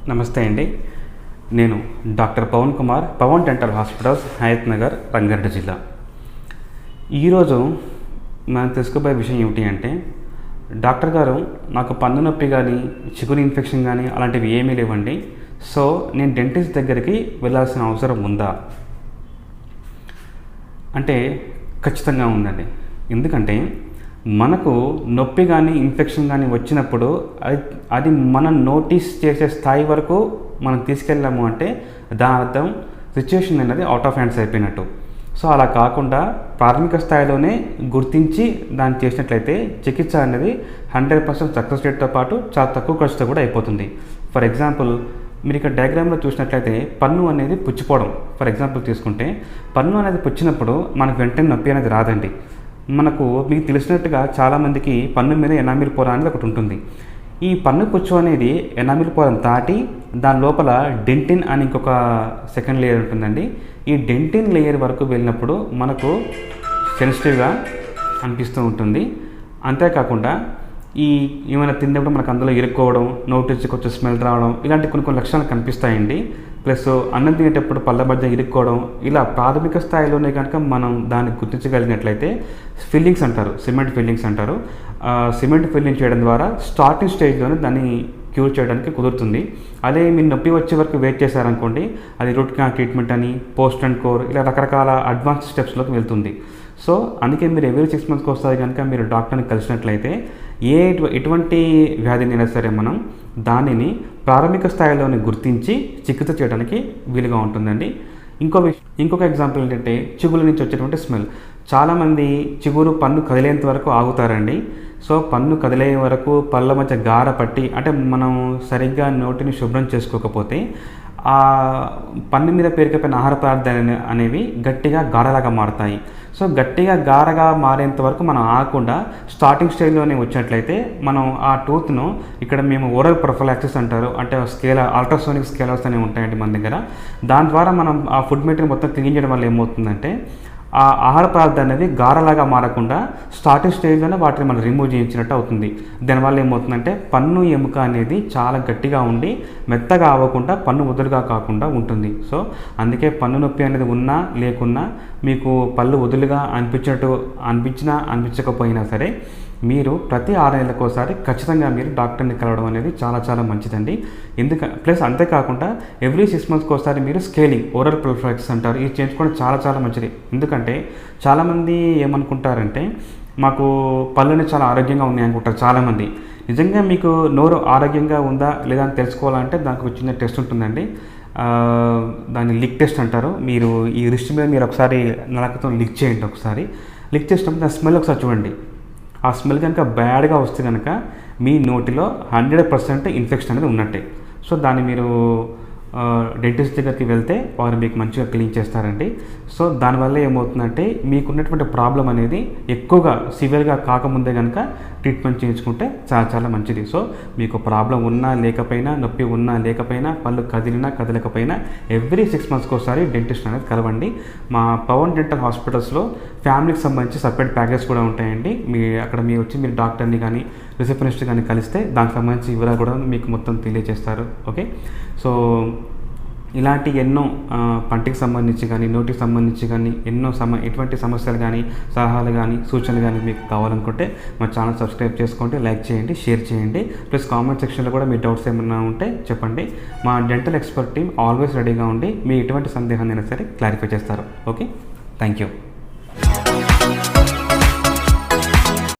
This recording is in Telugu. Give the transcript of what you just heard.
నమస్తే అండి. నేను doctor Pavan Kumar, Pavan dental hospitals, Hayat Nagar, Rangareddy జిల్లా. ఈరోజు మనం తెలుసుకోబోయే విషయం ఏమిటి అంటే, డాక్టర్ గారు నాకు పన్ను నొప్పి కానీ, చిగురు ఇన్ఫెక్షన్ కానీ అలాంటివి ఏమీ లేవండి. సో నేను డెంటిస్ట్ దగ్గరికి వెళ్ళాల్సిన అవసరం ఉందా అంటే ఖచ్చితంగా ఉందండి. ఎందుకంటే మనకు నొప్పి కానీ ఇన్ఫెక్షన్ కానీ వచ్చినప్పుడు అది మనం నోటీస్ చేసే స్థాయి వరకు మనం తీసుకెళ్ళాము అంటే దాని అర్థం సిచ్యువేషన్ అనేది అవుట్ ఆఫ్ హ్యాండ్స్ అయిపోయినట్టు. సో అలా కాకుండా ప్రాథమిక స్థాయిలోనే గుర్తించి దాన్ని చేసినట్లయితే చికిత్స అనేది 100% సక్సెస్ రేట్తో పాటు చాలా తక్కువ ఖర్చుతో కూడా అయిపోతుంది. ఫర్ ఎగ్జాంపుల్, మీరు ఇక్కడ డయాగ్రామ్లో చూసినట్లయితే పన్ను అనేది పుచ్చిపోవడం ఫర్ ఎగ్జాంపుల్ తీసుకుంటే, పన్ను అనేది పుచ్చినప్పుడు మనకు వెంటనే నొప్పి అనేది రాదండి. మీకు తెలిసినట్టుగా చాలామందికి పన్ను మీద ఎనామిల్ పొర అనేది ఒకటి ఉంటుంది. ఈ పన్ను పుచ్చు అనేది ఎనామిల్ పొరను దాటి దాని లోపల డెంటిన్ అని ఇంకొక సెకండ్ లేయర్ ఉంటుందండి. ఈ డెంటిన్ లేయర్ వరకు వెళ్ళినప్పుడు మనకు సెన్సిటివ్గా అనిపిస్తూ ఉంటుంది. అంతేకాకుండా ఏమైనా తిన్నప్పుడు మనకు అందులో ఇరుక్కోవడం, నోటి నుంచి కొంచెం స్మెల్ రావడం, ఇలాంటి కొన్ని లక్షణాలు కనిపిస్తాయండి. ప్లస్ అన్నం తినేటప్పుడు పళ్ళ మధ్య ఇరుక్కోవడం, ఇలా ప్రాథమిక స్థాయిలోనే కనుక మనం దాన్ని గుర్తించగలిగినట్లయితే ఫిల్లింగ్స్ అంటారు, సిమెంట్ ఫిల్లింగ్స్ అంటారు. సిమెంట్ ఫిల్లింగ్ చేయడం ద్వారా స్టార్టింగ్ స్టేజ్లోనే దాన్ని క్యూర్ చేయడానికి కుదురుతుంది. అదే మీరు నొప్పి వచ్చే వరకు వెయిట్ చేశారనుకోండి, అది రూట్ కెనాల్ ట్రీట్మెంట్ అని, పోస్ట్ అండ్ కోర్, ఇలా రకరకాల అడ్వాన్స్ స్టెప్స్లోకి వెళ్తుంది. సో అందుకే మీరు ఎవ్రీ 6 monthsకి వస్తుంది కనుక మీరు డాక్టర్ని కలిసినట్లయితే ఎటువంటి వ్యాధినైనా సరే మనం దానిని ప్రాథమిక స్థాయిలోనే గుర్తించి చికిత్స చేయడానికి వీలుగా ఉంటుందండి. ఇంకొక ఎగ్జాంపుల్ ఏంటంటే, చిగురు నుంచి వచ్చేటువంటి స్మెల్. చాలామంది చిగురు పన్ను కదిలేంత వరకు ఆగుతారండి. సో పన్ను కదిలే వరకు పళ్ళ మధ్య గార పట్టి, అంటే మనం సరిగ్గా నోటిని శుభ్రం చేసుకోకపోతే ఆ పన్ను మీద పేరుకపోయిన ఆహార పదార్థాలు అనేవి గట్టిగా గారలాగా మారుతాయి. సో గట్టిగా గారగా మారేంత వరకు మనం ఆగకుండా స్టార్టింగ్ స్టేజ్లోనే వచ్చినట్లయితే మనం ఆ టూత్ను, ఇక్కడ మేము ఓరల్ ప్రొఫిలాక్సిస్ అంటారు, అంటే అల్ట్రాసోనిక్ స్కేలర్స్ అనేవి ఉంటాయండి మన దగ్గర. దాని ద్వారా మనం ఆ ఫుడ్ మెటీరియల్ మొత్తం క్లీన్ చేయడం వల్ల ఏమవుతుందంటే ఆ ఆహార పదార్థం అనేది గారలాగా మారకుండా స్టార్టింగ్ స్టేజ్లోనే వాటిని మనం రిమూవ్ చేయించినట్టు అవుతుంది. దానివల్ల ఏమవుతుందంటే పన్ను ఎముక అనేది చాలా గట్టిగా ఉండి మెత్తగా అవ్వకుండా పన్ను వదులుగా కాకుండా ఉంటుంది. సో అందుకే పన్ను నొప్పి అనేది ఉన్నా లేకున్నా, మీకు పళ్ళు వదులుగా అనిపించినా అనిపించకపోయినా సరే, మీరు ప్రతి 6 నెలలకు ఒకసారి ఖచ్చితంగా మీరు డాక్టర్ని కలవడం అనేది చాలా చాలా మంచిదండి. ప్లస్ అంతేకాకుండా ఎవ్రీ 6 monthsకి ఒకసారి మీరు స్కేలింగ్, ఓరల్ ప్రొఫిలాక్సిస్ అంటారు, ఇది చేయించుకోవడం చాలా చాలా మంచిది. ఎందుకంటే చాలామంది ఏమనుకుంటారంటే మాకు పళ్ళుని చాలా ఆరోగ్యంగా ఉన్నాయి అనుకుంటారు చాలామంది. నిజంగా మీకు నోరు ఆరోగ్యంగా ఉందా లేదా అని తెలుసుకోవాలంటే దానికి ఒక చిన్న టెస్ట్ ఉంటుందండి. దాన్ని లిక్ టెస్ట్ అంటారు. మీరు ఈ రిస్ట్ మీద మీరు ఒకసారి నలకతో లిక్ చేయండి. ఒకసారి లిక్ చేసినప్పుడు దాని స్మెల్ ఒకసారి చూడండి. ఆ స్మెల్ కనుక బ్యాడ్గా వస్తే కనుక మీ నోటిలో 100% ఇన్ఫెక్షన్ అనేది ఉన్నట్టే. సో దాన్ని మీరు డెంటిస్ట్ దగ్గరికి వెళ్తే వారు మీకు మంచిగా క్లీన్ చేస్తారండి. సో దానివల్ల ఏమవుతుందంటే మీకున్నటువంటి ప్రాబ్లం అనేది ఎక్కువగా సివియర్గా కాకముందే కనుక ట్రీట్మెంట్ చేయించుకుంటే చాలా చాలా మంచిది. సో మీకు ప్రాబ్లం ఉన్నా లేకపోయినా, నొప్పి ఉన్నా లేకపోయినా, పళ్ళు కదిలినా కదలకపోయినా ఎవ్రీ 6 monthsకి ఒకసారి డెంటిస్ట్ అనేది కలవండి. మా పవన్ డెంటల్ హాస్పిటల్స్లో ఫ్యామిలీకి సంబంధించి సపరేట్ ప్యాకేజ్ కూడా ఉంటాయండి. అక్కడ మీరు డాక్టర్ని కానీ రిసెప్షనిస్ట్ కానీ కలిస్తే దానికి సంబంధించి వివరాలు కూడా మీకు మొత్తం తెలియజేస్తారు. ఓకే. సో ఇలాంటి ఎన్నో పంటికి సంబంధించి కానీ, నోటికి సంబంధించి కానీ ఎన్నో ఎటువంటి సమస్యలు కానీ, సలహాలు కానీ, సూచనలు కానీ మీకు కావాలనుకుంటే మా ఛానల్ సబ్స్క్రైబ్ చేసుకోండి, లైక్ చేయండి, షేర్ చేయండి. ప్లస్ కామెంట్ సెక్షన్లో కూడా మీ డౌట్స్ ఏమైనా ఉంటే చెప్పండి. మా డెంటల్ ఎక్స్పర్ట్ టీమ్ ఆల్వేస్ రెడీగా ఉండి మీ ఎటువంటి సందేహాన్ని అయినా సరే క్లారిఫై చేస్తారు. Okay, thank you.